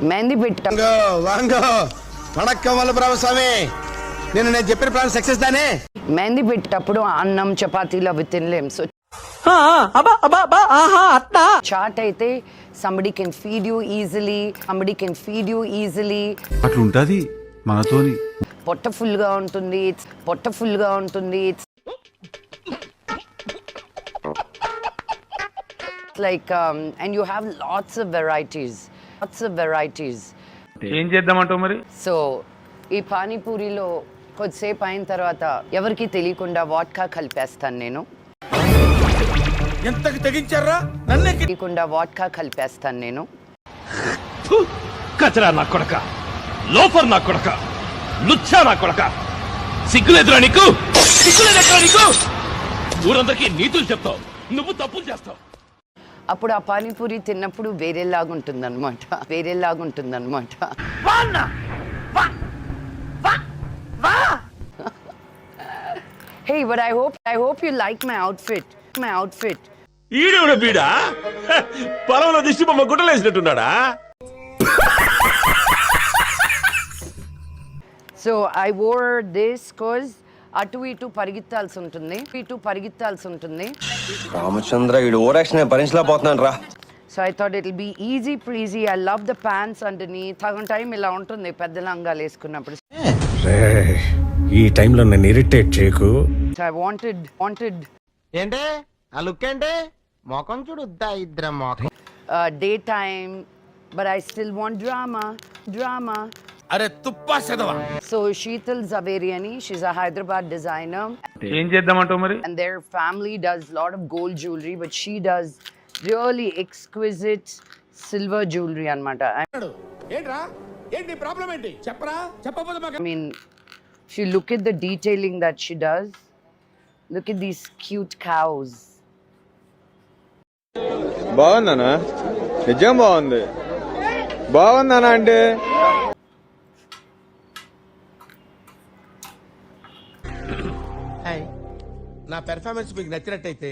మెహందీ పెట్ట వాంగో వణక్కం వల్లభరామ స్వామి నేను చెప్పిన ప్లాన్ సక్సెస్ దానే. మెహందీ పెట్టేటప్పుడు అన్నం చపాతీలు అవి తినలేం. సో చాట్ అయితే somebody can feed you easily. అట్లుంటది మనతోని. పొట్ట ఫుల్ గా ఉంటుంది. Like and you have lots of varieties. ఏం చేద్దామంటావు మరి? సో ఈ పానీపూరిలో కొద్దిసేపు అయిన తర్వాత ఎవరికి తెలియకుండా వాడ్కా కలిపేస్తాను నేను. ఎంతకి తెగించారా వాడ్కా కలిపేస్తాను నేను. కచరా నా కొడక, లోఫర్ నా కొడక, లుచ్చా నా కొడక, సిగ్గులేదురా నీకు? ఊరందరికీ నీతులు చెప్తావు, నువ్వు తప్పులు చేస్తావు. అప్పుడు ఆ పానీపూరి తిన్నప్పుడు వేరేలాగుంటుంది అనమాట. Hey, but I hope you like my outfit. ఈడేవుడ బీడా పొలంలో దిష్టి బొమ్మ గుట్టలేసినట్టున్నాడా? So I wore this cause అటు ఇటు పరిగెత్తాల్సి ఉంటుంది. రామచంద్ర ఈ ఓవరాక్షన్ భరించలేకపోతున్నాను రా. So I thought it'll be easy breezy. I love the pants underneath. సగం టైం ఇలా ఉంటుంది పెద్ద లంగాలు వేసుకున్నప్పుడు. ఈ టైంలో నన్ను ఇరిటేట్ చేయకు. So I wanted ఏంటే ఆ లుక్ ఏంటే మొఖం చూడుద్దా ఇద్దరం మొఖం. daytime, but I still want drama. అరే తుప్పా చదవా. So Sheetal Zaveriani, she's a Hyderabad designer. ఏం చేద్దామంటావు మరి? And their family does a lot of gold jewelry, but she does really exquisite silver jewelry anamata. ఏంట్రా ఏంటి problem ఏంటి చెప్పరా చెప్పకపోతే మాకు. I mean, if you look at the detailing that she does, look at these cute cows. బాగుందనా? నిజం బాగుందనా అంటే నా performance మీకు నచ్చినట్టయితే